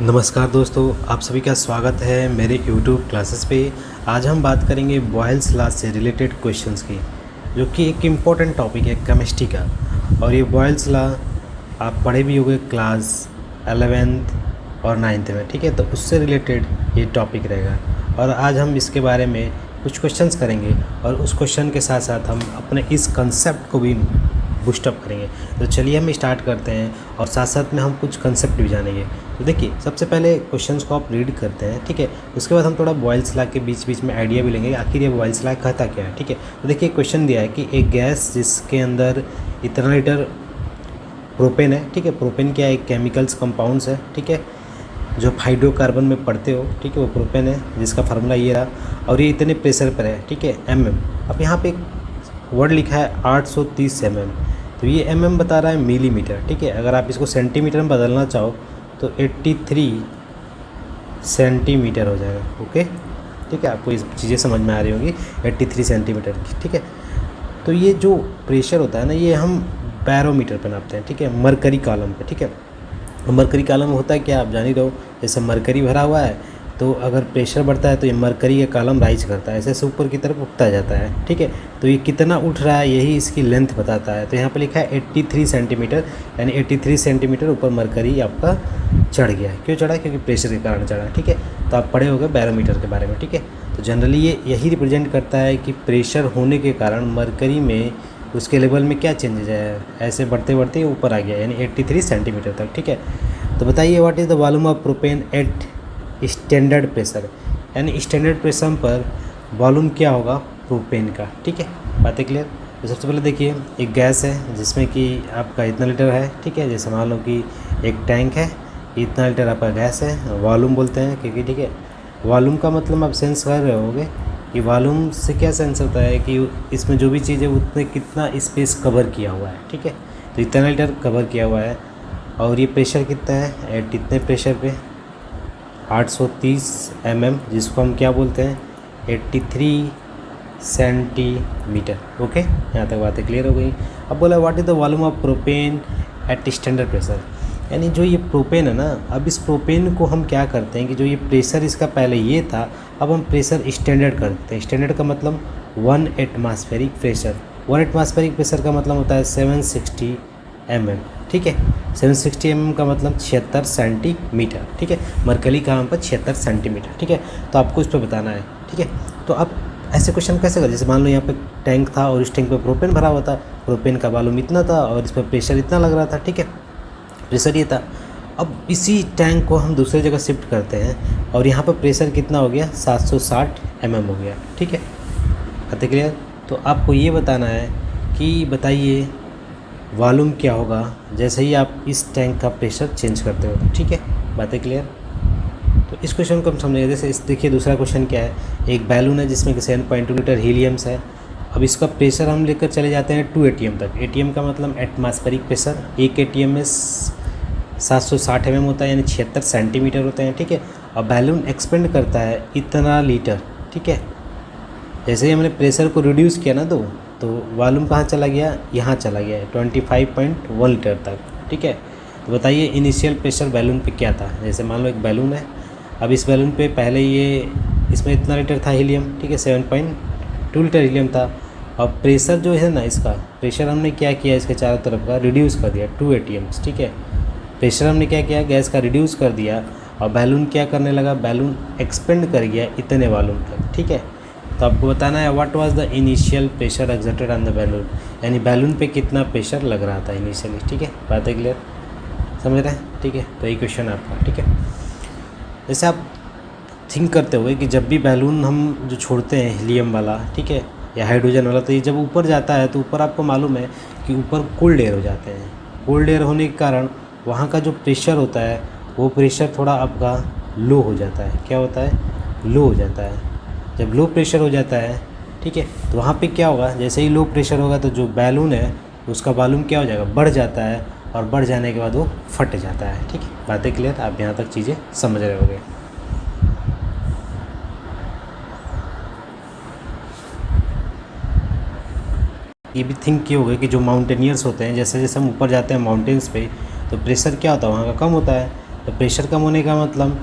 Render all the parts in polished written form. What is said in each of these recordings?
नमस्कार दोस्तों, आप सभी का स्वागत है मेरे YouTube क्लासेस पे। आज हम बात करेंगे बॉयल्स लॉ से रिलेटेड क्वेश्चंस की, जो कि एक इम्पॉर्टेंट टॉपिक है केमिस्ट्री का। और ये बॉयल्स लॉ आप पढ़े भी होंगे क्लास 11th और 9th में, ठीक है। तो उससे रिलेटेड ये टॉपिक रहेगा और आज हम इसके बारे में कुछ क्वेश्चंस करेंगे और उस क्वेश्चन के साथ साथ हम अपने इस कंसेप्ट को भी बूस्टअप करेंगे। तो चलिए हम स्टार्ट करते हैं और साथ साथ में हम कुछ कंसेप्ट भी जानेंगे। तो देखिए, सबसे पहले क्वेश्चंस को आप रीड करते हैं, ठीक है। उसके बाद हम थोड़ा बॉयल्स लॉ के बीच बीच में आइडिया भी लेंगे आखिर ये बॉयल्स लॉ कहता क्या है, ठीक है। तो देखिए, क्वेश्चन दिया है कि एक गैस जिसके अंदर इतना लीटर प्रोपेन है, ठीक है। प्रोपेन क्या है? एक केमिकल्स कंपाउंड्स है, ठीक है, जो हाइड्रोकार्बन में पढ़ते हो, ठीक है। वो प्रोपेन है जिसका फार्मूला ये रहा और ये इतने प्रेशर पर है, ठीक है, अब यहाँ पे एक वर्ड लिखा है 830 mm, तो ये बता रहा है मिलीमीटर, ठीक है। अगर आप इसको सेंटीमीटर में बदलना चाहो तो 83 सेंटीमीटर हो जाएगा, ओके, ठीक है। आपको ये चीज़ें समझ में आ रही होंगी, 83 सेंटीमीटर की, ठीक है। तो ये जो प्रेशर होता है ना, ये हम बैरोमीटर पे नापते हैं, ठीक है, मरकरी कॉलम पे, ठीक है। मरकरी कॉलम में होता है क्या, आप जान ही रहो। जैसे मरकरी भरा हुआ है तो अगर प्रेशर बढ़ता है तो ये मरकरी का कॉलम राइज करता है, ऐसे ऊपर की तरफ उठता जाता है, ठीक है। तो ये कितना उठ रहा है यही इसकी लेंथ बताता है। तो यहाँ पे लिखा है 83 सेंटीमीटर, यानी 83 सेंटीमीटर ऊपर मरकरी आपका चढ़ गया है। क्यों चढ़ा? क्योंकि प्रेशर के कारण चढ़ा है, ठीक है। तो आप पढ़े होंगे बैरोमीटर के बारे में, ठीक है। तो जनरली ये यही रिप्रेजेंट करता है कि प्रेशर होने के कारण मरकरी में उसके लेवल में क्या चेंजेज है, ऐसे बढ़ते बढ़ते ऊपर आ गया, यानी 83 सेंटीमीटर तक, ठीक है। तो बताइए, what is the volume of propane at standard pressure, यानी स्टैंडर्ड प्रेशर पर वॉल्यूम क्या होगा प्रोपेन का, ठीक है। बातें क्लियर? तो सबसे पहले देखिए, एक गैस है जिसमें कि आपका इतना लीटर है, ठीक है। जैसे मान लो कि एक टैंक है, इतना लीटर आपका गैस है, वॉल्यूम बोलते हैं क्योंकि, ठीक है। वॉल्यूम का मतलब आप सेंस कर रहे होगे कि वॉल्यूम से क्या सेंस होता है कि इसमें जो भी चीज़ है उसने कितना स्पेस कवर किया हुआ है, ठीक है। तो इतना लीटर कवर किया हुआ है और ये प्रेशर कितना है, एट इतने प्रेशर पे 830 mm, जिसको हम क्या बोलते हैं 83 सेंटीमीटर, ओके। यहाँ तक बातें क्लियर हो गई। अब बोला what is the volume of propane at standard pressure, यानी जो ये प्रोपेन है ना, अब इस प्रोपेन को हम क्या करते हैं कि जो ये प्रेशर इसका पहले ये था, अब हम प्रेशर स्टैंडर्ड करते हैं। स्टैंडर्ड का मतलब 1 एटमॉस्फेरिक प्रेशर। 1 एटमॉस्फेरिक प्रेशर का मतलब होता है 760 mm, ठीक है। 760 mm का मतलब 76 सेंटीमीटर, ठीक है। मरकरी कॉलम पर 76 सेंटीमीटर, ठीक है। तो आपको इस पर बताना है, ठीक है। तो आप ऐसे क्वेश्चन कैसे करें? जैसे मान लो यहाँ पे टैंक था और इस टैंक पे प्रोपेन भरा हुआ था, प्रोपेन का वॉल्यूम इतना था और इस पर प्रेशर इतना लग रहा था, ठीक है, प्रेशर ये था। अब इसी टैंक को हम दूसरी जगह शिफ्ट करते हैं और यहाँ पर प्रेशर कितना हो गया, 760 mm हो गया, ठीक है। बातें क्लियर? तो आपको ये बताना है कि बताइए वॉल्यूम क्या होगा जैसे ही आप इस टैंक का प्रेशर चेंज करते हो, ठीक है। बातें क्लियर? तो इस क्वेश्चन को हम समझेंगे। जैसे इस देखिए, दूसरा क्वेश्चन क्या है, एक बैलून है जिसमें कि 7.2 लीटर हीलियम्स है। अब इसका प्रेशर हम लेकर चले जाते हैं 2 ATM तक। ATM का मतलब एटमॉस्फेरिक प्रेशर। एक ATM में 760 mm होता है, यानी 76 सेंटीमीटर होते हैं, ठीक है। और बैलून एक्सपेंड करता है इतना लीटर, ठीक है। जैसे ही हमने प्रेशर को रिड्यूस किया ना, तो वॉल्यूम कहाँ चला गया, यहाँ चला गया है 25.1 लीटर तक, ठीक है। तो बताइए इनिशियल प्रेशर बैलून पे क्या था। जैसे मान लो एक बैलून है, अब इस बैलून पे पहले ये इसमें इतना लीटर था हीलियम, ठीक है, 7.2 लीटर हीलियम था। और प्रेशर जो है ना, इसका प्रेशर हमने क्या किया, इसके चारों तरफ का रिड्यूस कर दिया 2 ATMs, ठीक है। प्रेशर हमने क्या किया, गैस का रिड्यूस कर दिया और बैलून क्या करने लगा, बैलून एक्सपेंड कर गया इतने वॉल्यूम तक, ठीक है। तो आपको बताना है what was the initial pressure exerted on the balloon, यानी बैलून पे कितना प्रेशर लग रहा था इनिशियली, ठीक है। बातें क्लियर, समझ रहे हैं, ठीक है। तो ये क्वेश्चन है आपका, ठीक है। जैसे आप थिंक करते हुए कि जब भी बैलून हम जो छोड़ते हैं हीलियम वाला, ठीक है, या हाइड्रोजन वाला, तो ये जब ऊपर जाता है तो ऊपर आपको मालूम है कि ऊपर कोल्ड एयर हो जाते हैं। कोल्ड एयर होने के कारण वहाँ का जो प्रेशर होता है वो प्रेशर थोड़ा आपका लो हो जाता है। क्या होता है? लो हो जाता है। जब लो प्रेशर हो जाता है, ठीक है, तो वहाँ पे क्या होगा, जैसे ही लो प्रेशर होगा तो जो बैलून है उसका वॉल्यूम क्या हो जाएगा, बढ़ जाता है और बढ़ जाने के बाद वो फट जाता है, ठीक है। बातें क्लियर? आप यहाँ तक चीज़ें समझ रहे होंगे। ये भी थिंक किए होंगे कि जो माउंटेनियर्स होते हैं, जैसे जैसे हम ऊपर जाते हैं माउंटेन्स पे, तो प्रेशर क्या होता है वहाँ का, कम होता है। तो प्रेशर कम होने का मतलब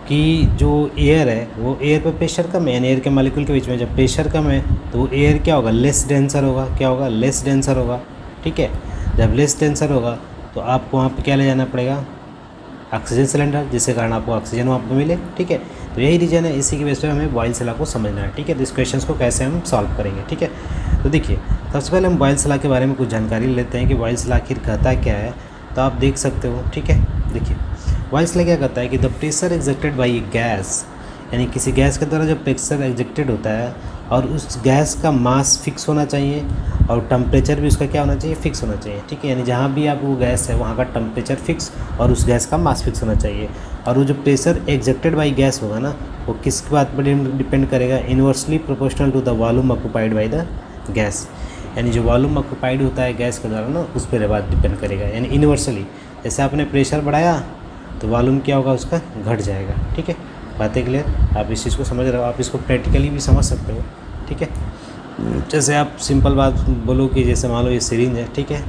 कि जो एयर है वो एयर पे प्रेशर कम है, यानी एयर के मॉलिक्यूल के बीच में जब प्रेशर कम है तो वो एयर क्या होगा, लेस डेंसर होगा। क्या होगा, लेस डेंसर होगा। ठीक है, जब लेस डेंसर होगा तो आपको वहाँ पे क्या ले जाना पड़ेगा, ऑक्सीजन सिलेंडर, जिसके कारण आपको ऑक्सीजन वहाँ पर मिले। ठीक है, तो यही रीजन है, इसी की बेस पे हमें बॉयल्स लॉ को समझना है। ठीक है, तो इस क्वेश्चन को कैसे हम सॉल्व करेंगे। ठीक है, तो देखिए सबसे पहले हम बॉयल्स लॉ के बारे में कुछ जानकारी लेते हैं कि बॉयल्स लॉ आखिर कहता क्या है। तो आप देख सकते हो। ठीक है, देखिए बॉयल्स लॉ क्या कहता है कि the pressure exerted by A gas, यानी किसी गैस के द्वारा जब प्रेशर एग्जर्टेड होता है और उस गैस का मास फिक्स होना चाहिए और टेम्परेचर भी उसका क्या होना चाहिए, फिक्स होना चाहिए। ठीक है, यानी जहाँ भी आप वो गैस है वहाँ का टेम्परेचर फिक्स और उस गैस का मास फिक्स होना चाहिए। और वो जो प्रेशर एग्जर्टेड बाई गैस होगा ना, वो किस बात पर डिपेंड करेगा, inversely proportional to the volume occupied by the gas, यानी जो वॉल्यूम ऑक्यूपाइड होता है गैस के द्वारा ना, उस पर बात डिपेंड करेगा, यानी इन्वर्सली। जैसे आपने प्रेशर बढ़ाया तो वॉल्यूम क्या होगा, उसका घट जाएगा। ठीक है, बातें क्लियर, आप इस चीज़ को समझ रहे हो, आप इसको प्रैक्टिकली भी समझ सकते हो। ठीक है, जैसे आप सिंपल बात बोलो कि जैसे मान लो ये सिरिंज है। ठीक है,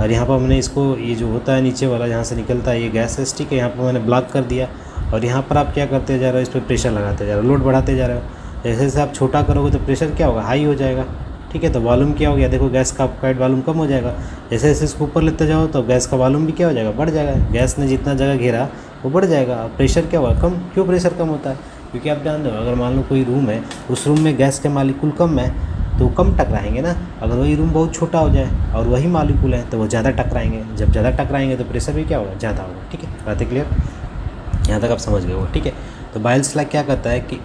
और यहाँ पर हमने इसको, ये जो होता है नीचे वाला जहाँ से निकलता है ये गैस है। ठीक है, यहाँ पर मैंने ब्लॉक कर दिया और यहाँ पर आप क्या करते जा रहे हो, इस पर प्रेशर लगाते जा रहे हो, लोड बढ़ाते जा रहे हो। जैसे जैसे आप छोटा करोगे तो प्रेशर क्या होगा, हाई हो जाएगा। ठीक है, तो वॉल्यूम क्या हो गया, देखो गैस का ऑक्साइड वॉल्यूम कम हो जाएगा। जैसे जैसे इसको ऊपर लेते जाओ तो गैस का वॉल्यूम भी क्या हो जाएगा, बढ़ जाएगा। गैस ने जितना जगह घेरा वो बढ़ जाएगा। प्रेशर क्या हुआ, कम। क्यों प्रेशर कम होता है, क्योंकि आप जानते हो अगर मान लो कोई रूम है, उस रूम में गैस के मालिक्यूल कम है तो कम टकराएंगे ना। अगर वही रूम बहुत छोटा हो जाए और वही मालिक्यूल है तो वो ज़्यादा टकराएंगे। जब ज़्यादा टकराएंगे तो प्रेशर भी क्या होगा, ज़्यादा होगा। ठीक है, बातें क्लियर, यहाँ तक आप समझ गए हो। ठीक है, तो बॉयल्स लॉ क्या कहता है कि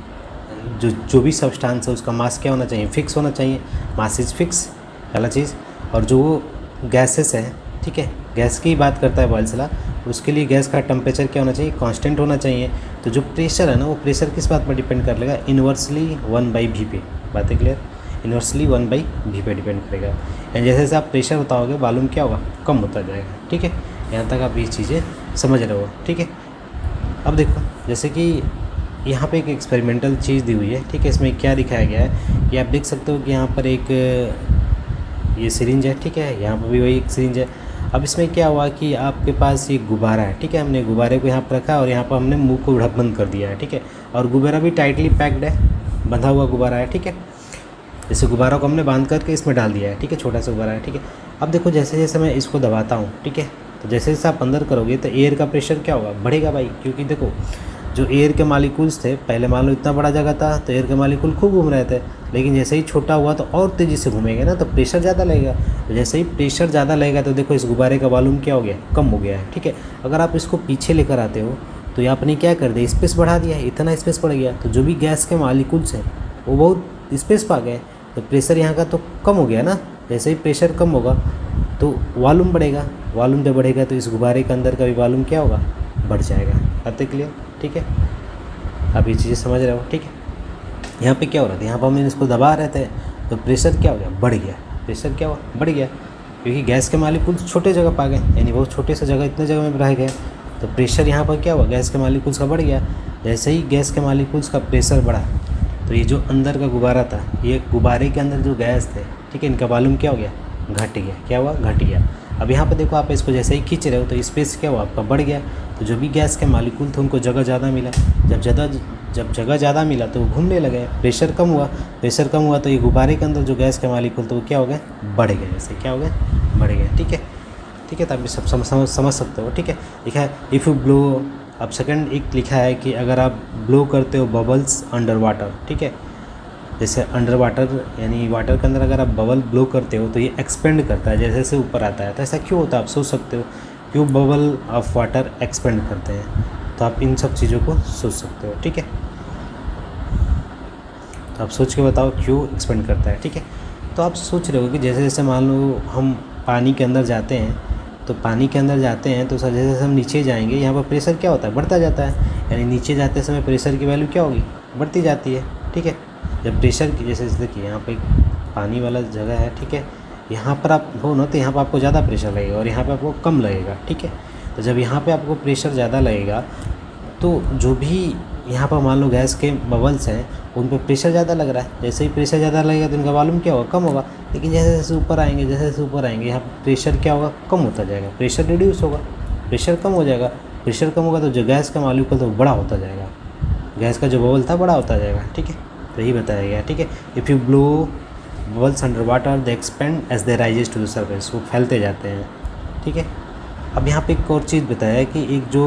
जो भी सब्सटेंस है उसका मास क्या होना चाहिए, फिक्स होना चाहिए। मास इज फिक्स, पहला चीज़। और जो गैसेस है, ठीक है, गैस की बात करता है बॉयल्स लॉ, उसके लिए गैस का टेम्परेचर क्या होना चाहिए, कांस्टेंट होना चाहिए। तो जो प्रेशर है ना, वो प्रेशर किस बात पर डिपेंड कर लेगा, इन्वर्सली 1/v पे। बातें क्लियर, इन्वर्सली 1/v पे डिपेंड करेगा। यानी जैसे जैसे आप प्रेशर बताओगे वॉल्यूम क्या होगा, कम होता जाएगा। ठीक है, यहाँ तक आप ये चीज़ें समझ रहे हो। ठीक है, अब देखो जैसे कि यहाँ पे एक एक्सपेरिमेंटल चीज़ दी हुई है। ठीक है, इसमें क्या दिखाया गया है कि आप देख सकते हो कि यहाँ पर एक ये सिरिंज है। ठीक है, यहाँ पर भी वही एक सिरिंज है। अब इसमें क्या हुआ कि आपके पास ये गुब्बारा है। ठीक है, हमने गुब्बारे को यहाँ पर रखा और यहाँ पर हमने मुंह को ढक बंद कर दिया है। ठीक है, और गुब्बारा भी टाइटली पैक्ड है, बंधा हुआ गुब्बारा है। ठीक है, जैसे गुब्बारा को हमने बांध करके इसमें डाल दिया है। ठीक है, छोटा सा गुब्बारा है। ठीक है, अब देखो जैसे जैसे मैं इसको दबाता हूँ, ठीक है, तो जैसे जैसे आप अंदर करोगे तो एयर का प्रेशर क्या होगा, बढ़ेगा भाई। क्योंकि देखो जो एयर के मालिक्यूल्स थे, पहले मान लो इतना बड़ा जगह था तो एयर के मालिक्यूल खूब घूम रहे थे, लेकिन जैसे ही छोटा हुआ तो और तेज़ी से घूमेंगे ना, तो प्रेशर ज़्यादा लगेगा। तो जैसे ही प्रेशर ज़्यादा लगेगा तो देखो इस गुब्बारे का वॉल्यूम क्या हो गया, कम हो गया है। ठीक है, अगर आप इसको पीछे लेकर आते हो तो ये आपने क्या कर दिया, स्पेस बढ़ा दिया, इतना स्पेस बढ़ गया। तो जो भी गैस के मालिक्यूल्स हैं वो बहुत स्पेस पा गए, तो प्रेशर यहाँ का तो कम हो गया ना। जैसे ही प्रेशर कम होगा तो वॉल्यूम बढ़ेगा, वॉल्यूम जब बढ़ेगा तो इस गुब्बारे के अंदर का भी वॉल्यूम क्या होगा, बढ़ जाएगा। बातें क्लियर, ठीक है, आप ये चीज़ें समझ रहे हो। ठीक है, यहाँ पे क्या हो रहा था, यहाँ पर हम इसको दबा रहे थे तो प्रेशर क्या हो गया, बढ़ गया। प्रेशर क्या हुआ, बढ़ गया, क्योंकि गैस के मालिक्यूल्स छोटे जगह पा गए, यानी बहुत छोटे से जगह इतने जगह में रह गए, तो प्रेशर यहाँ पर क्या हुआ, गैस के मालिक्यूल्स का बढ़ गया। जैसे ही गैस के मालिक्यूल्स का प्रेशर बढ़ा तो ये जो अंदर का गुब्बारा था, ये गुब्बारे के अंदर जो गैस थे, ठीक है, इनका वॉल्यूम क्या हो गया, घट गया। क्या हुआ, घट गया। अब यहाँ पे देखो आप इसको जैसे ही खींच रहे हो तो स्पेस क्या हुआ, आपका बढ़ गया। तो जो भी गैस के मालिक्यूल थे उनको जगह ज़्यादा मिला। जब जगह ज़्यादा मिला तो वो घूमने लगे, प्रेशर कम हुआ। प्रेशर कम हुआ तो ये गुब्बारे के अंदर जो गैस के मालिक्यूल थे वो क्या हो गए, बढ़ गए। जैसे क्या हो गए, बढ़ गए। ठीक है, ठीक है, तो आप ये सब समझ सकते हो। ठीक है, लिखा है इफ़ यू ब्लो, अब सेकंड एक लिखा है कि अगर आप ब्लो करते हो बबल्स अंडर वाटर, ठीक है, जैसे अंडर वाटर यानी वाटर के अंदर अगर आप बबल ब्लो करते हो तो ये एक्सपेंड करता है, जैसे जैसे ऊपर आता है। तो ऐसा क्यों होता है, आप सोच सकते हो क्यों बबल ऑफ वाटर एक्सपेंड करते हैं, तो आप इन सब चीज़ों को सोच सकते हो। ठीक है, तो आप सोच के बताओ क्यों एक्सपेंड करता है। ठीक है, तो आप सोच रहे हो कि जैसे जैसे मान लो हम पानी के अंदर जाते हैं, तो पानी के अंदर जाते हैं तो जैसे जैसे हम नीचे जाएंगे यहाँ पर प्रेशर क्या होता है, बढ़ता जाता है। यानी नीचे जाते समय प्रेशर की वैल्यू क्या होगी, बढ़ती जाती है। ठीक है, जब प्रेशर की जैसे देखिए यहाँ पे पानी वाला जगह है, ठीक है, यहाँ पर आप हो ना तो यहाँ पर आपको ज़्यादा प्रेशर लगेगा और यहाँ पे आपको कम लगेगा। ठीक है, तो जब यहाँ पे आपको प्रेशर ज़्यादा लगेगा तो जो भी यहाँ पर मान लो गैस के बबल्स हैं उन पर प्रेशर ज़्यादा लग रहा है। जैसे ही प्रेशर ज़्यादा लगेगा तो इनका वॉल्यूम क्या होगा, कम होगा। लेकिन जैसे जैसे ऊपर आएंगे यहाँ पर प्रेशर क्या होगा, कम होता जाएगा, प्रेशर रिड्यूस होगा, प्रेशर कम हो जाएगा। प्रेशर कम होगा तो जो गैस का मॉलिक्यूल था वो बड़ा होता जाएगा, गैस का जो बबल था बड़ा होता जाएगा, ठीक है। तो यही बताया गया, ठीक है। If you blow bubbles under water they expand as they rises to the surface, वो फैलते जाते हैं, ठीक है। अब यहाँ पे एक और चीज़ बताया है कि एक जो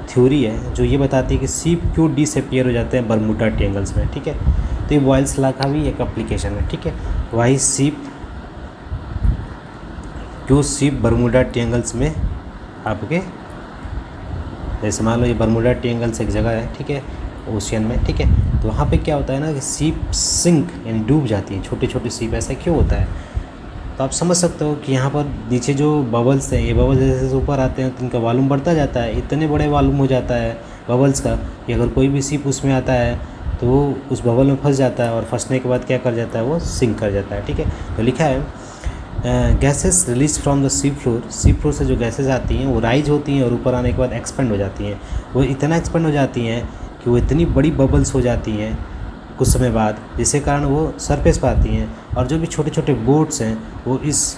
थ्योरी है जो ये बताती है कि सीप क्यों डिसअपियर हो जाते हैं बरमूडा ट्रायंगल्स में, ठीक है। तो ये बॉयल्स लॉ का भी एक एप्लीकेशन है, ठीक है। वाई सीप, क्यों सीप बरमूडा ट्रायंगल्स में आपके, जैसे मान लो ये बरमूडा ट्रायंगल्स एक जगह है, ठीक है, ओशियन में, ठीक है। तो वहाँ पे क्या होता है ना कि सीप सिंक यानी डूब जाती हैं, छोटे छोटे सीप, ऐसा क्यों होता है। तो आप समझ सकते हो कि यहाँ पर नीचे जो बबल्स हैं, ये बबल्स जैसे जैसे ऊपर आते हैं तो इनका वॉल्यूम बढ़ता जाता है, इतने बड़े वॉल्यूम हो जाता है बबल्स का कि अगर कोई भी सीप उसमें आता है तो वो उस बबल में फंस जाता है और फंसने के बाद क्या कर जाता है, वो सिंक कर जाता है, ठीक है। तो लिखा है gases release from the sea floor से जो गैसेस आती हैं वो राइज होती हैं और ऊपर आने के बाद एक्सपेंड हो जाती हैं। वो इतना एक्सपेंड हो जाती हैं कि वो इतनी बड़ी बबल्स हो जाती हैं कुछ समय बाद, जिसके कारण वो सरफेस पर आती हैं और जो भी छोटे छोटे बोट्स हैं वो इस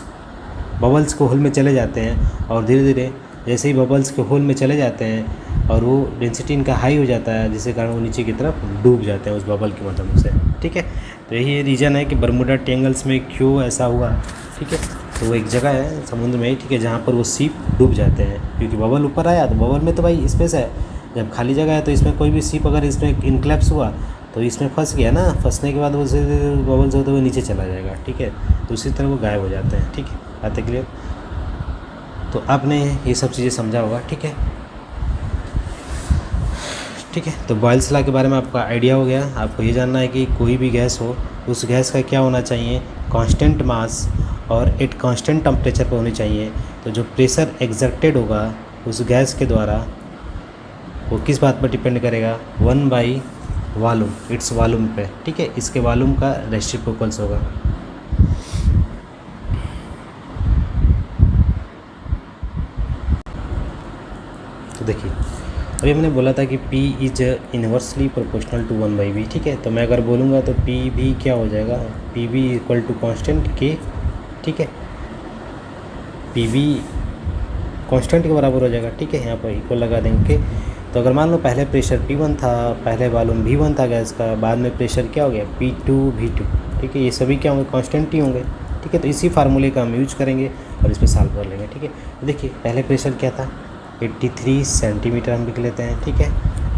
बबल्स को होल में चले जाते हैं और धीरे धीरे जैसे ही बबल्स के होल में चले जाते हैं और वो डेंसिटी इनका हाई हो जाता है, जिसके कारण वो नीचे की तरफ डूब जाते हैं उस बबल की मदद से, ठीक है। तो यही रीज़न है कि बरमूडा ट्रायंगल्स में क्यों ऐसा हुआ, ठीक है। तो वो एक जगह है समुद्र में, ठीक है, जहाँ पर वो सीप डूब जाते हैं क्योंकि बबल ऊपर आया तो बबल में तो भाई स्पेस है, जब खाली जगह है तो इसमें कोई भी सीप अगर इसमें इनक्लैप्स हुआ तो इसमें फंस गया ना, फंसने के बाद वो बबल्स होते हुए नीचे चला जाएगा, ठीक है। तो उसी तरह वो गायब हो जाते हैं, ठीक है। बात है क्लियर। तो आपने ये सब चीज़ें समझा होगा, ठीक है, ठीक है। तो बॉयल्स लॉ के बारे में आपका आइडिया हो गया। आपको ये जानना है कि कोई भी गैस हो उस गैस का क्या होना चाहिए, कांस्टेंट मास और एट कांस्टेंट टेम्परेचर पर होनी चाहिए। तो जो प्रेशर एग्जर्टेड होगा उस गैस के द्वारा वो किस बात पर डिपेंड करेगा, 1 by वॉल्यूम, इट्स वॉल्यूम पे, ठीक है। इसके वॉल्यूम का रेसिप्रोकल्स होगा। तो देखिए अभी मैंने बोला था कि P is inversely proportional to 1/V, ठीक है। तो मैं अगर बोलूँगा तो P भी क्या हो जाएगा, P भी इक्वल टू कॉन्स्टेंट K, ठीक है। P भी कॉन्स्टेंट के बराबर हो जाएगा, ठीक है। यहाँ पर इक्वल लगा देंगे। तो अगर मान लो पहले प्रेशर P1 था, पहले वॉल्यूम V1 था गैस का, बाद में प्रेशर क्या हो गया P2 V2, ठीक है। ये सभी क्या होंगे, कांस्टेंट ही होंगे, ठीक है। तो इसी फार्मूले का हम यूज करेंगे और इस पर सॉल्व कर लेंगे, ठीक है। तो देखिए पहले प्रेशर क्या था, 83 सेंटीमीटर हम लिख लेते हैं, ठीक है।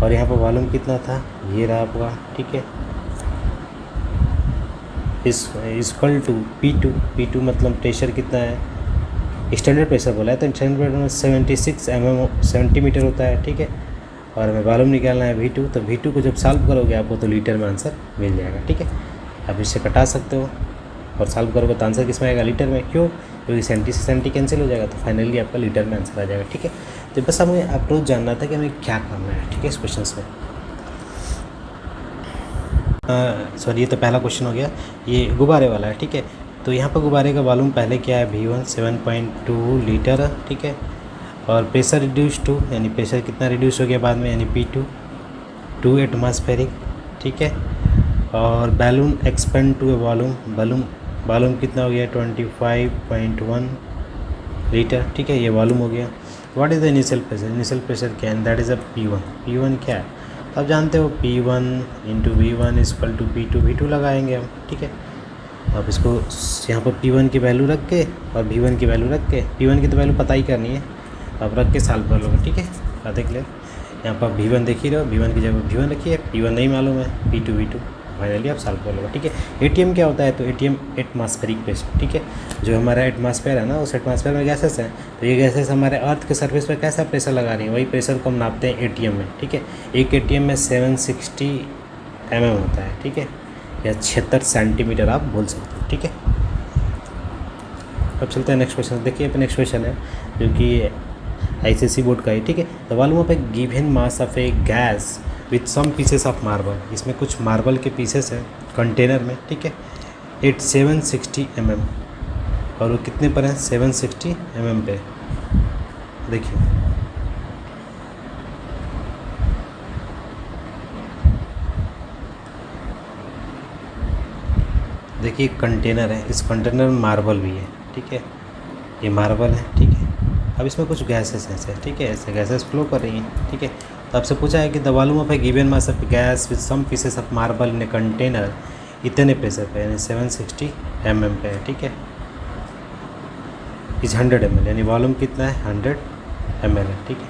और यहाँ पर वॉल्यूम कितना था, ये रहा आपका, ठीक है। इस इक्वल टू P2 मतलब प्रेशर कितना है, स्टैंडर्ड प्रेशर बोला है तो स्टैंडर्ड प्रेशर में 76 सेंटीमीटर होता है, ठीक है। और हमें वॉल्यूम निकालना है V2, तो V2 को जब सॉल्व करोगे आपको तो लीटर में आंसर मिल जाएगा, ठीक है। आप इससे कटा सकते हो और सॉल्व करोगे तो आंसर किस में आएगा, लीटर में। क्यों, क्योंकि सेंटी से सेंटी कैंसिल हो जाएगा तो फाइनली आपका लीटर में आंसर आ जाएगा, ठीक है। तो बस हमें अप्रोच जानना था कि हमें क्या करना है, ठीक है, इस क्वेश्चन में। सॉरी, ये तो पहला क्वेश्चन हो गया, ये गुब्बारे वाला है, ठीक है। तो यहाँ पर गुब्बारे का वॉल्यूम पहले क्या है, V1 7.2 लीटर, ठीक है। और प्रेशर रिड्यूस टू, यानी प्रेशर कितना रिड्यूस हो गया बाद में, यानी P2 2 एटमॉस्फेरिक, ठीक है। और balloon expand to a volume कितना हो गया 25.1 लीटर, ठीक है। ये वॉल्यूम हो गया। What is the initial pressure क्या है, दैट इज़ अ P1 क्या है, तो आप जानते हो P1 into V1 equal to V2 लगाएंगे हम, ठीक है। अब इसको यहाँ पर P1 की वैल्यू रख के और V1 की वैल्यू रख के, P1 की तो वैल्यू पता ही करनी है, आप रख के सॉल्व कर लोगे, ठीक है। बात है क्लियर। यहाँ पर V1 देख ही रहे हो, V1 की जगह V1 रखिए, P1 नहीं मालूम है, P2 फाइनली आप सॉल्व कर लोगे, ठीक है। ATM क्या होता है, तो ATM एटमॉस्फेरिक प्रेशर, ठीक है। जो हमारा एटमॉस्फेयर है ना, उस एटमॉस्फेयर में गैसेस हैं, तो ये गैसेस हमारे अर्थ के सरफेस पर कैसा प्रेशर लगा रही है, वही प्रेशर को हम नापते हैं ATM में, ठीक है। एक ATM में 760 mm होता है, ठीक है, या 76 सेंटीमीटर आप बोल सकते हो, ठीक है। अब चलते हैं नेक्स्ट क्वेश्चन। देखिए नेक्स्ट क्वेश्चन है जो कि ICSE बोर्ड का है, ठीक है। The volume of a given mass of a gas with some pieces of marble, इसमें कुछ मार्बल के पीसेस हैं कंटेनर में, ठीक है, एट 760 mm, और वो कितने पर हैं, 760 mm पे। देखिए कंटेनर है, इस कंटेनर में मार्बल भी है, ठीक है, ये मार्बल है, ठीक है। अब इसमें कुछ गैसेस हैं, ठीक है, ऐसे गैसेस फ्लो कर रही हैं, ठीक है। तो आपसे पूछा है कि the volume of a given mass of gas with some pieces of marble in a container इतने प्रेशर पे, यानी 760 mm पे है, ठीक है, इज 100 ml, यानी वॉल्यूम कितना है 100 ml है, ठीक है।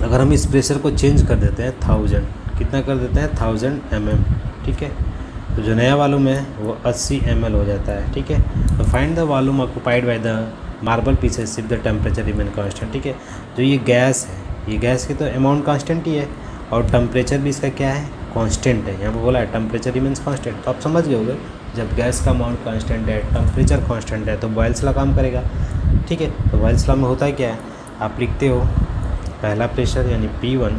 अगर हम इस प्रेशर को चेंज कर देते हैं 1000, कितना कर देते हैं 1000 mm, ठीक है, तो जो नया वॉल्यूम है वो 80 ml हो जाता है, ठीक है। तो find the volume occupied by the marble pieces if the temperature remain constant, ठीक है। जो ये गैस है, ये गैस की तो अमाउंट कांस्टेंट ही है और टेम्परेचर भी इसका क्या है कांस्टेंट है। यहाँ पर बोला है टेम्परेचर रिमेन्स कांस्टेंट, तो आप समझ गए होंगे जब गैस का अमाउंट कांस्टेंट है, टेम्परेचर कांस्टेंट है, तो बॉयल्स लॉ काम करेगा, ठीक है। तो बॉयल्स लॉ में होता है क्या है, आप लिखते हो पहला प्रेशर यानी P1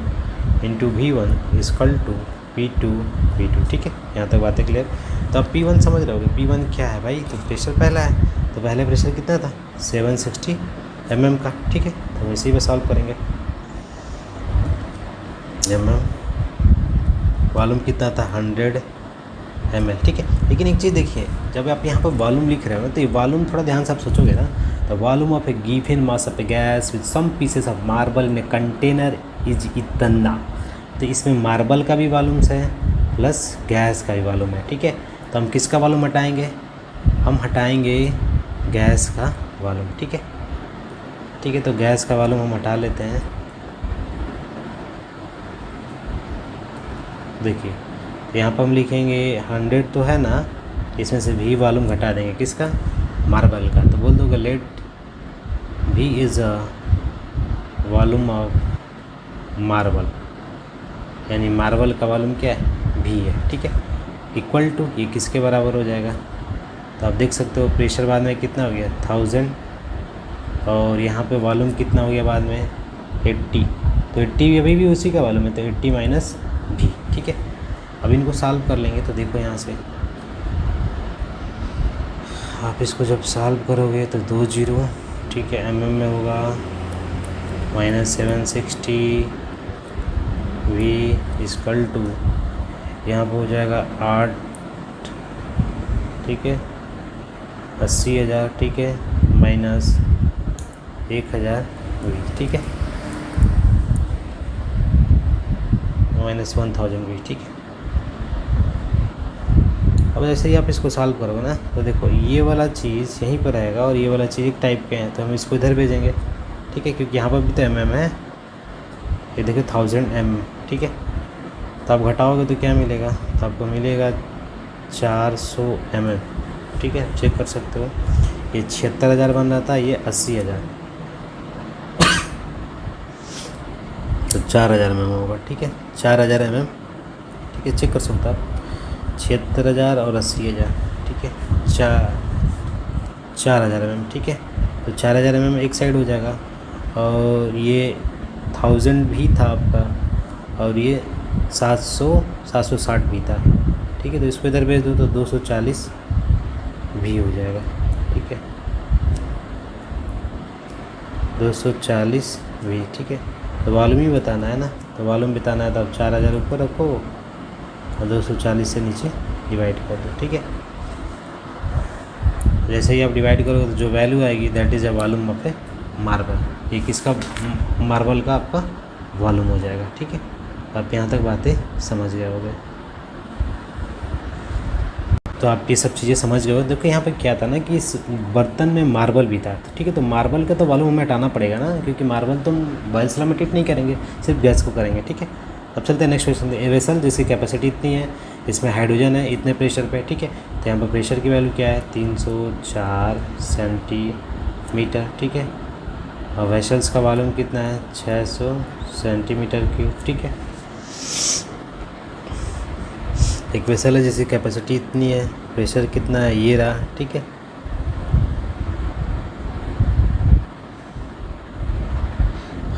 into V1 equal to P2 V2, ठीक है। यहाँ तक बातें क्लियर। तो अब P1 समझ रहे होगे, P1 क्या है भाई, तो प्रेशर पहला है, तो पहले प्रेशर कितना था 760 mm का, ठीक है। तो हम इसी पे सॉल्व करेंगे। वॉल्यूम कितना था 100 ml, ठीक है। लेकिन एक चीज़ देखिए, जब आप यहाँ पर वॉल्यूम लिख रहे हो ना, तो ये वॉल्यूम थोड़ा ध्यान से आप सोचोगे ना, तो volume of a given mass of a gas with some pieces of marble in a container is इतना, तो इसमें मार्बल का भी वॉल्यूम है प्लस गैस का भी वॉल्यूम है, ठीक है। तो हम किसका वॉल्यूम हटाएंगे, हम हटाएंगे गैस का वॉल्यूम, ठीक है, ठीक है। तो गैस का वॉल्यूम हम हटा लेते हैं। देखिए यहाँ पर हम लिखेंगे 100 तो है ना, इसमें से भी वॉल्यूम घटा देंगे किसका, मार्बल का, तो बोल दोगे let V is a volume of marble, यानी मार्बल का वॉल्यूम क्या है V है, ठीक है, इक्वल टू ये किसके बराबर हो जाएगा। तो आप देख सकते हो प्रेशर बाद में कितना हो गया 1000 और यहाँ पे वॉल्यूम कितना हो गया बाद में 80, तो 80 अभी भी उसी का वॉल्यूम है, तो 80 माइनस V, ठीक है। अब इनको सॉल्व कर लेंगे, तो देखो यहाँ से आप इसको जब सॉल्व करोगे तो 2 0, ठीक है, mm में होगा -760 V इक्वल टू यहाँ पर हो जाएगा 8, ठीक है, 80,000, ठीक है, माइनस 1000 V, ठीक है, -1000 V, ठीक है। अब जैसे ही आप इसको सॉल्व करोगे ना, तो देखो ये वाला चीज़ यहीं पर रहेगा और ये वाला चीज़ एक टाइप के हैं, तो हम इसको इधर भेजेंगे, ठीक है, क्योंकि यहाँ पर भी तो mm है, ये देखिए 1000 mm, ठीक है। तो आप घटाओगे तो क्या मिलेगा, तो आपको मिलेगा 400 mm, ठीक है, चेक कर सकते हो। ये 76,000 बन रहा था, ये 80,000, तो 4000 mm होगा, ठीक है, 4000 mm, ठीक है, चेक कर सकते हो आप, 76,000 और 80,000, ठीक है, 4000 mm, ठीक है। तो 4000 mm एक साइड हो जाएगा और ये 1000 भी था आपका और ये 760 भी था, ठीक है। तो इसको इधर भेज दो तो 240 भी हो जाएगा, ठीक है, 240 भी, ठीक है। तो वॉल्यूम ही बताना है ना, तो वॉल्यूम बताना है, तो अब 4000 ऊपर रखो और 240 से नीचे डिवाइड कर दो, ठीक है। जैसे ही आप डिवाइड करोगे तो जो वैल्यू आएगी that is a volume of A marble, ये किसका मार्बल का आपका वॉल्यूम हो जाएगा, ठीक है। आप यहाँ तक बातें समझ गए होंगे, तो आप ये सब चीज़ें समझ गए हो। देखो यहाँ पे क्या था ना कि इस बर्तन में मार्बल भी था, ठीक है, तो मार्बल का तो वॉल्यूम हमें हटाना पड़ेगा ना, क्योंकि मार्बल तो हम बॉयल्स लॉ में ट्रीट नहीं करेंगे, सिर्फ गैस को करेंगे, ठीक है। अब चलते हैं नेक्स्ट क्वेश्चन। ए वेसल जिसकी कैपेसिटी इतनी है, इसमें हाइड्रोजन है इतने प्रेशर पे, ठीक है। तो यहाँ पर प्रेशर की वैल्यू क्या है 304 सेंटीमीटर, ठीक है, और वेसल्स का वॉल्यूम कितना है 600 सेंटीमीटर क्यूब, ठीक है। एक वेसल है जिसकी कैपेसिटी इतनी है, प्रेशर कितना है ये रहा, ठीक है।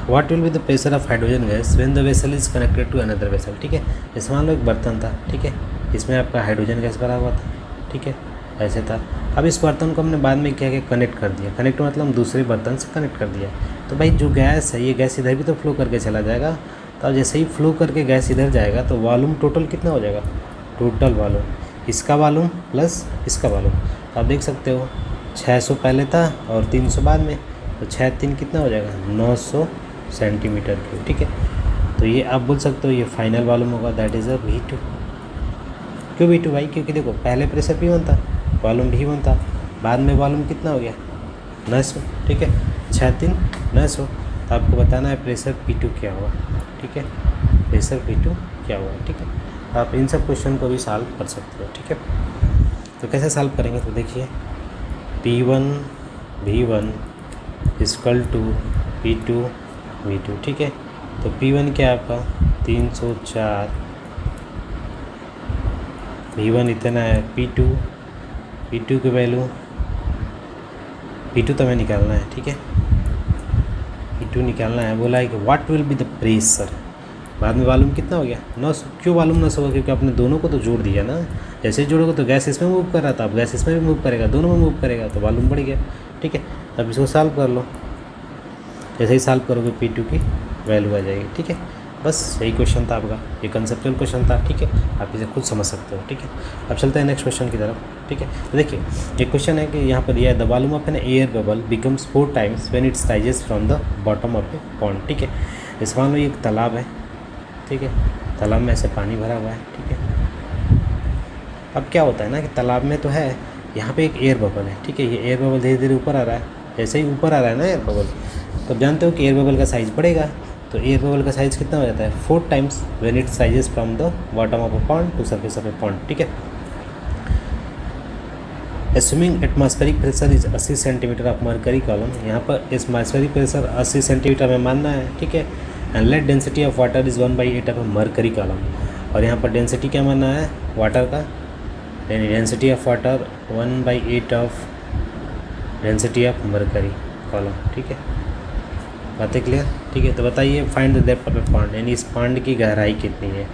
What will be the pressure of hydrogen gas when the vessel is connected to another vessel, ठीक है। जैसे मान लो एक बर्तन था, ठीक है, इसमें आपका हाइड्रोजन गैस भरा हुआ था, ठीक है, ऐसे था। अब इस बर्तन को हमने बाद में क्या किया कनेक्ट कर दिया, कनेक्ट मतलब हम दूसरे बर्तन से कनेक्ट कर दिया, तो भाई जो गैस है ये गैस इधर भी तो फ्लो करके चला जाएगा, तो जैसे ही फ्लो करके गैस इधर जाएगा तो वॉल्यूम टोटल कितना हो जाएगा, टोटल वॉल्यूम इसका वॉल्यूम प्लस इसका वॉल्यूम, तो आप देख सकते हो 600 पहले था और 300 बाद में, तो 6×3 कितना हो जाएगा 900 सेंटीमीटर क्यूब। ठीक है, तो ये आप बोल सकते हो ये फाइनल वॉल्यूम होगा, दैट इज़ अ V2। क्यों V2 भाई? क्योंकि देखो पहले प्रेशर P1 था, वॉल्यूम V1 था, बाद में वॉल्यूम कितना हो गया 900। ठीक है, 6×3 900। तो आपको बताना है प्रेशर P2 क्या हुआ। ठीक है, प्रेशर P2 क्या हुआ। ठीक है, आप इन सब क्वेश्चन को भी सॉल्व कर सकते हो। ठीक है, तो कैसे सॉल्व करेंगे? तो देखिए P1 V1 equal to P2 V2। ठीक है, तो P1 क्या है आपका 304, V1 इतना है, P2 की वैल्यू P2 तो हमें निकालना है। ठीक है, P2 निकालना है। बोला है कि what will be the pressure, बाद में वॉल्यूम कितना हो गया 900। क्यों वॉल्यूम 900 होगा? क्योंकि आपने दोनों को तो जोड़ दिया ना। जैसे ही जोड़ोगे तो गैस इसमें मूव कर रहा था, अब गैस इसमें भी मूव करेगा, दोनों में मूव करेगा, तो वॉल्यूम बढ़ गया। ठीक है, अब इसको सॉल्व कर लो। जैसे ही सॉल्व करोगे P2 की वैल्यू आ जाएगी। ठीक है, बस यही क्वेश्चन था आपका, ये कंसेप्चुअल क्वेश्चन था। ठीक है, आप इसे खुद समझ सकते हो। ठीक है, अब चलते हैं नेक्स्ट क्वेश्चन की तरफ। ठीक है, तो देखिए एक क्वेश्चन है कि यहाँ पर यह the volume of an air bubble becomes 4 times when it's rises from the bottom of a pond. ठीक है, इस मान लो ये एक तालाब है। ठीक है, तालाब में ऐसे पानी भरा हुआ है। ठीक है, अब क्या होता है ना कि तालाब में तो है, यहाँ पे एक एयर बबल है। ठीक है, ये एयर बबल धीरे धीरे ऊपर आ रहा है। जैसे ही ऊपर आ रहा है ना एयर बबल, तो जानते हो कि एयर बबल का साइज़ बढ़ेगा। तो एयर बबल का साइज़ कितना हो जाता है 4 times when it rises from the bottom of a pond to surface of a pond. ठीक है, assuming atmospheric pressure is 80 centimetre of mercury column, यहाँ पर एटमॉस्फेरिक प्रेशर 80 सेंटीमीटर में मानना है। ठीक है, and let density of water is 1/8 of mercury column, और यहाँ पर डेंसिटी क्या मानना है वाटर का, यानी density of water 1/8 of density of mercury column. ठीक है, बातें क्लियर? ठीक है, तो बताइए find the depth of a pond, यानी इस पॉन्ड की गहराई कितनी है,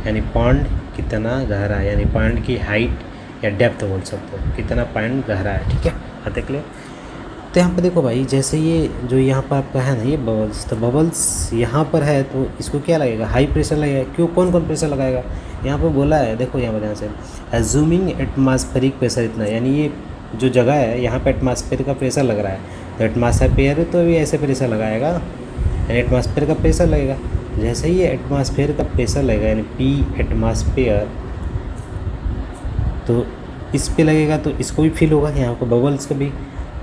यानी पॉन्ड कितना गहरा है, यानी पॉन्ड की हाइट या डेप्थ बोल सकते हो, कितना पॉन्ड गहरा है। ठीक है, बातें क्लियर? तो यहाँ पर देखो भाई, जैसे ये जो यहाँ पर आपका है ना ये बबल्स, तो बबल्स यहाँ पर है तो इसको क्या लगेगा हाई प्रेशर लगेगा। क्यों, कौन कौन प्रेशर लगाएगा? यहाँ पर बोला है, देखो यहाँ पर ध्यान से, एज्यूमिंग एटमॉस्फेरिक प्रेशर इतना, यानी ये जो जगह है यहाँ पे एटमॉस्फेयर का प्रेशर लग रहा है, तो एटमॉस्फेयर तो भी ऐसे प्रेशर लगाएगा, यानी एटमॉस्फेयर का प्रेशर लगेगा। जैसे ही एटमॉस्फेयर का प्रेशर लगेगा यानी P एटमॉस्फेयर, तो इस पे लगेगा तो इसको भी फील होगा, यहाँ को बबल्स को भी,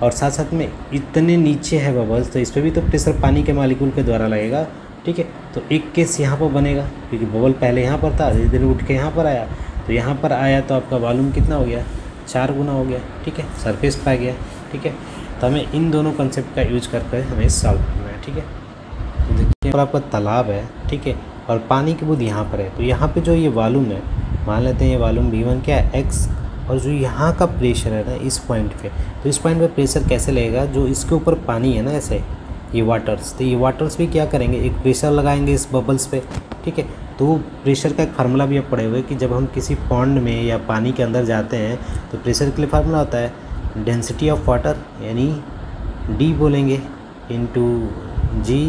और साथ साथ में इतने नीचे है बबल्स तो इस पर भी तो प्रेशर पानी के मालिक्यूल के द्वारा लगेगा। ठीक है, तो एक केस यहाँ पर बनेगा क्योंकि बबल पहले यहाँ पर था, धीरे धीरे उठ के यहाँ पर आया, तो यहाँ पर आया तो आपका वॉल्यूम कितना हो गया 4 गुना हो गया। ठीक है, सरफेस पे आ गया। ठीक है, तो हमें इन दोनों कंसेप्ट का यूज करके हमें सॉल्व करना है। ठीक है, तो देखिए और आपका तालाब है। ठीक है, और पानी की बूंद यहाँ पर है, तो यहाँ पे जो ये वॉल्यूम है, मान लेते हैं ये वॉल्यूम V1 क्या है x, और जो यहाँ का प्रेशर है ना इस पॉइंट पे, तो इस पॉइंट पे प्रेशर कैसे लगेगा, जो इसके ऊपर पानी है ना ऐसे ये वाटर्स, तो ये वाटर्स भी क्या करेंगे एक प्रेशर लगाएंगे इस बबल्स पे। ठीक है, तो प्रेशर का एक फार्मूला भी आप पढ़े हुए कि जब हम किसी पॉन्ड में या पानी के अंदर जाते हैं तो प्रेशर के लिए फार्मूला होता है डेंसिटी ऑफ वाटर, यानी D बोलेंगे इंटू G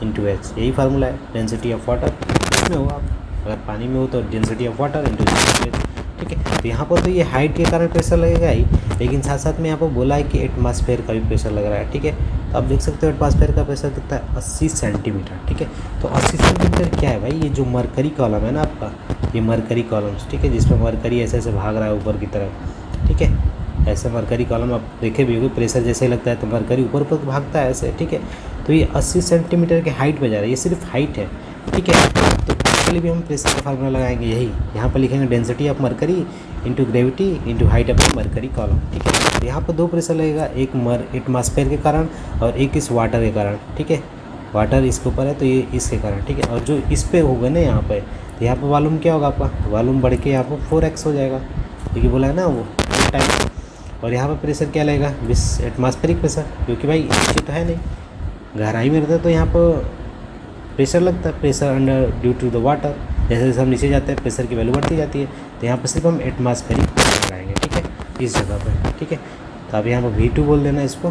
इंटू H, यही फार्मूला है डेंसिटी ऑफ वाटर। इसमें हो आप अगर पानी में हो तो density of water into G। ठीक है, तो यहाँ पर तो ये हाइट के कारण प्रेशर लगेगा ही, लेकिन साथ साथ में यहाँ पर बोला है कि एटमॉस्फेयर का भी प्रेशर लग रहा है। ठीक है, तो आप देख सकते हो एटमॉस्फेयर का प्रेशर कितना है 80 सेंटीमीटर। ठीक है, तो 80 सेंटीमीटर क्या है भाई, ये जो मरकरी कॉलम है ना आपका, ये मरकरी कॉलम्स। ठीक है, जिसमें मरकरी ऐसे ऐसे भाग रहा है ऊपर की तरफ। ठीक है, ऐसे मरकरी कॉलम आप देखे भी होंगे, प्रेशर जैसे ही लगता है तो मरकरी ऊपर ऊपर भागता है ऐसे। ठीक है, तो ये 80 सेंटीमीटर के हाइट पे जा रहा है, ये सिर्फ हाइट है। ठीक है, तो इसके लिए भी हम प्रेशर का फार्मूला लगाएंगे, यही यहाँ पर लिखेंगे density of mercury into gravity into height of mercury column. ठीक है, तो यहाँ पर 2 प्रेशर लगेगा, एक एटमॉस्फेयर के कारण और एक इस वाटर के कारण। ठीक है, वाटर इसके ऊपर है तो ये इसके कारण। ठीक है, और जो इस पे होगा ना यहाँ पे, तो यहाँ पर वॉल्यूम क्या होगा आपका, वॉल्यूम बढ़ के यहाँ पर 4x हो जाएगा, क्योंकि बोला है ना वो टाइम। और यहाँ पर प्रेशर क्या लगेगा एटमॉस्फेरिक प्रेशर, क्योंकि भाई नीचे तो है नहीं, गहराई में रहता है तो यहाँ पर प्रेशर लगता है, pressure under due to the water. जैसे जैसे हम नीचे जाते हैं प्रेशर की वैल्यू बढ़ती जाती है, तो यहाँ पर सिर्फ हम एटमॉस्फेरिक प्रेशर लगाएंगे। ठीक है, इस जगह पर। ठीक है, तो अब यहाँ पर V2 बोल देना इसको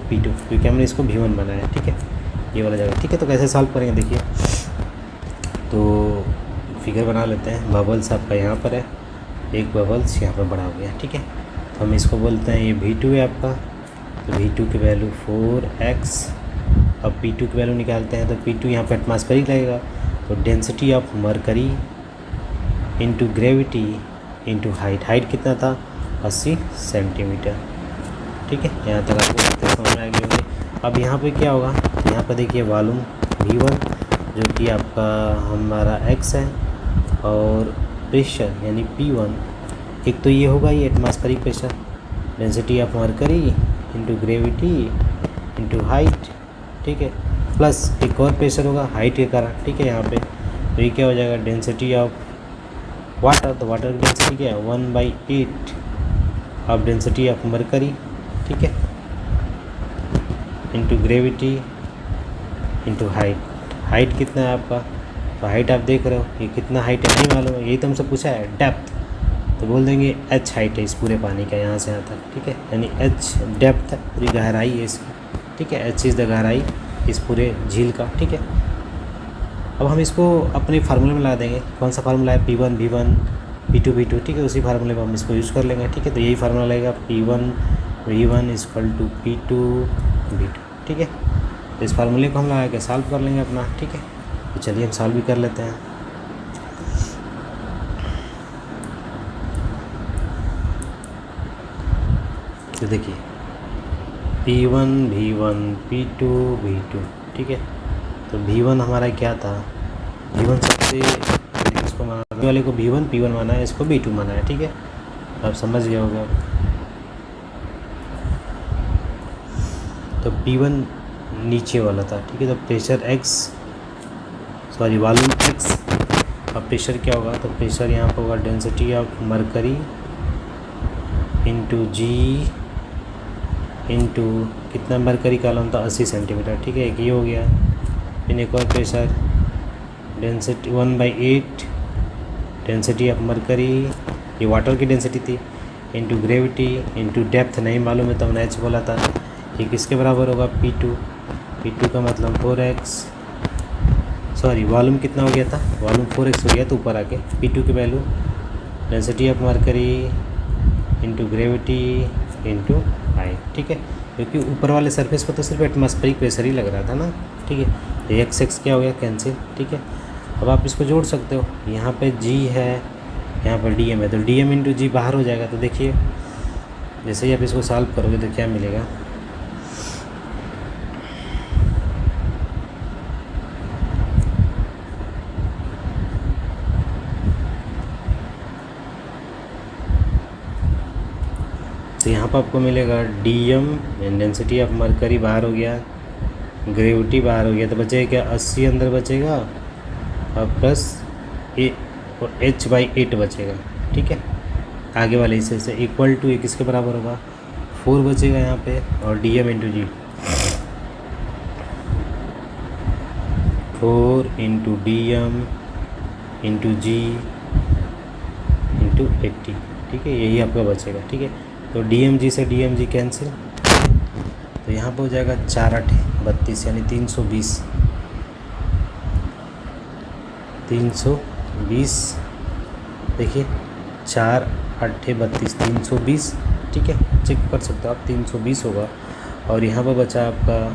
P2, क्योंकि हमने इसको V1 बनाया है। ठीक है, ये वाला जगह। ठीक है, तो कैसे सॉल्व करेंगे देखिए, तो फिगर बना लेते हैं। बबल्स आपका यहाँ पर है, एक बबल्स यहाँ पर बड़ा हो गया। ठीक है, तो हम इसको बोलते हैं ये V2 है आपका। तो V2 की वैल्यू 4x। अब P2 की वैल्यू निकालते हैं तो P2 यहाँ पे एटमॉस्फेरिक लगेगा। तो density of mercury into gravity into height कितना था 80 सेंटीमीटर। ठीक है, यहाँ तक आपको बातें समझ में आ गई होंगी। अब यहाँ पे क्या होगा, यहाँ पर देखिए वॉल्यूम V1 जो कि आपका हमारा x है और प्रेशर यानी P1 एक तो ये होगा ये atmospheric pressure, density of mercury into gravity into height. ठीक है, प्लस एक और प्रेशर होगा हाइट के कारण। ठीक है, यहाँ पे तो ये क्या हो जाएगा डेंसिटी ऑफ वाटर। तो वाटर की डेंसिटी क्या है 1/8 ऑफ डेंसिटी ऑफ मरकरी। ठीक है, इंटू ग्रेविटी इंटू हाइट कितना है आपका। तो हाइट आप देख रहे हो ये कितना हाइट है नहीं मालूम है, यही तो हमसे पूछा है डेप्थ। तो बोल देंगे h हाइट है इस पूरे पानी का यहाँ से यहाँ तक। ठीक है, यानी h डेप्थ है, पूरी गहराई है इसकी। ठीक है, h इज़ द गहराई इस पूरे झील का। ठीक है, अब हम इसको अपने फार्मूले में ला देंगे। कौन सा फार्मूला है P1 V1 P2 V2। ठीक है, उसी फार्मूले में हम इसको यूज़ कर लेंगे। ठीक है, तो यही फार्मूला लगेगा P1 V1 equal to P2 V2। ठीक है, तो इस फार्मूले को हम लगा के सॉल्व कर लेंगे अपना। ठीक है, तो चलिए हम सॉल्व भी कर लेते हैं। तो देखिए P1 V1 P2 V2। ठीक है, तो V1 हमारा क्या था, V1 सबसे इसको माना वाले को V1 P1 माना है, इसको V2 माना है। ठीक है, आप समझ गए होगा। तो P1 नीचे वाला था। ठीक है, तो प्रेशर वॉल्यूम x। अब प्रेशर क्या होगा, तो प्रेशर यहाँ पर होगा density of mercury into g into कितना मरकरी का था 80 सेंटीमीटर। ठीक है, एक ये हो गया। फिर एक और pressure density 1/8 density of mercury, ये वाटर की डेंसिटी थी, इंटू ग्रेविटी इंटू डेप्थ नहीं मालूम है तो हमने h बोला था। ये किसके बराबर होगा P2 का मतलब 4x। वॉल्यूम कितना हो गया था, वॉल्यूम 4x हो गया। तो ऊपर आके P2 की value density of mercury into gravity into height. ठीक है, क्योंकि ऊपर वाले सरफेस पर तो सिर्फ एटमॉस्फेरिक प्रेशर ही लग रहा था ना। ठीक है, तो x क्या हो गया कैंसिल। ठीक है, अब आप इसको जोड़ सकते हो। यहाँ पे g है, यहाँ पर dm है, तो dm इंटू जी बाहर हो जाएगा। तो देखिए जैसे ही आप इसको सॉल्व करोगे तो क्या मिलेगा, तो यहाँ पर आपको मिलेगा dm डेंसिटी ऑफ मरकरी बाहर हो गया, ग्रेविटी बाहर हो गया, तो बचेगा क्या 80 अंदर बचेगा और प्लस h/8 बचेगा। ठीक है, आगे वाले हिस्से से इक्वल टू ये किसके बराबर होगा 4 बचेगा यहाँ पे, और dm इंटू जी 4 into dm into g into 80। ठीक है, यही आपका बचेगा। ठीक है, तो DMG से DMG कैंसिल, तो यहाँ पर हो जाएगा 4×8 32 यानी 320। देखिए 4×8 32 320। ठीक है, चेक कर सकते हो आप 320 होगा। और यहाँ पर बचा आपका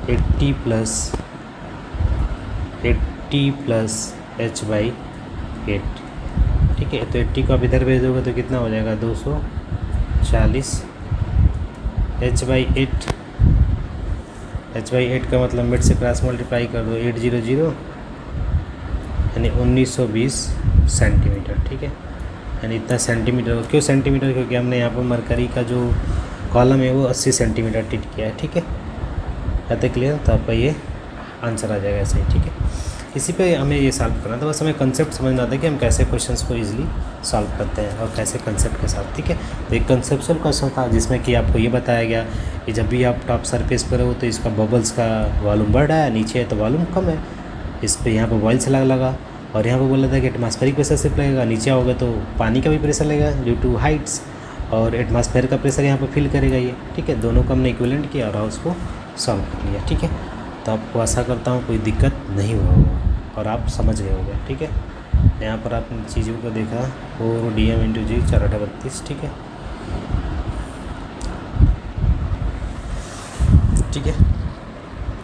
80 प्लस h/8। ठीक है, तो 80 को आप इधर भेज दोगे तो कितना हो जाएगा 240 h/8 का मतलब मिड से क्रॉस मल्टीप्लाई कर दो 800 यानी 1920 सेंटीमीटर। ठीक है, यानी इतना सेंटीमीटर। क्यों सेंटीमीटर, क्योंकि हमने यहाँ पर मरकरी का जो कॉलम है वो 80 सेंटीमीटर ट्रीट किया है। ठीक है, कहते क्लियर, तो आपका ये आंसर आ जाएगा ऐसे ही। ठीक है, इसी पे हमें ये सॉल्व करना था, बस हमें कंसेप्ट समझना था कि हम कैसे क्वेश्चंस को इजीली सॉल्व करते हैं और कैसे कंसेप्ट के साथ। ठीक है, तो एक कंसेप्चुअल क्वेश्चन था जिसमें कि आपको ये बताया गया कि जब भी आप टॉप सरफेस पर हो तो इसका बबल्स का वॉल्यूम बढ़ रहा है, नीचे है तो वॉल्यूम कम है। इस पर यहाँ पर बॉयल से लगा और यहाँ पर बोला था कि एटमॉस्फेरिक प्रेशर सिर्फ लगेगा, नीचे आओगे तो पानी का भी प्रेशर लगेगा ड्यू टू हाइट्स, और एटमॉस्फेयर का प्रेशर यहाँ पर फील करेगा ये। ठीक है, दोनों को हमने इक्विवेलेंट किया और उसको सॉल्व कर लिया। ठीक है, तो आपको आशा करता हूँ कोई दिक्कत नहीं होगा और आप समझ गए होंगे। ठीक है, यहाँ पर आपने चीज़ों को देखा 4 DM इंटू जी 4×8 32। ठीक है, ठीक है,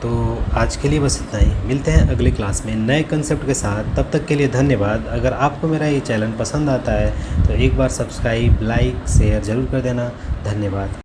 तो आज के लिए बस इतना ही। मिलते हैं अगले क्लास में नए कंसेप्ट के साथ। तब तक के लिए धन्यवाद। अगर आपको मेरा ये चैनल पसंद आता है तो एक बार सब्सक्राइब, लाइक, शेयर ज़रूर कर देना। धन्यवाद।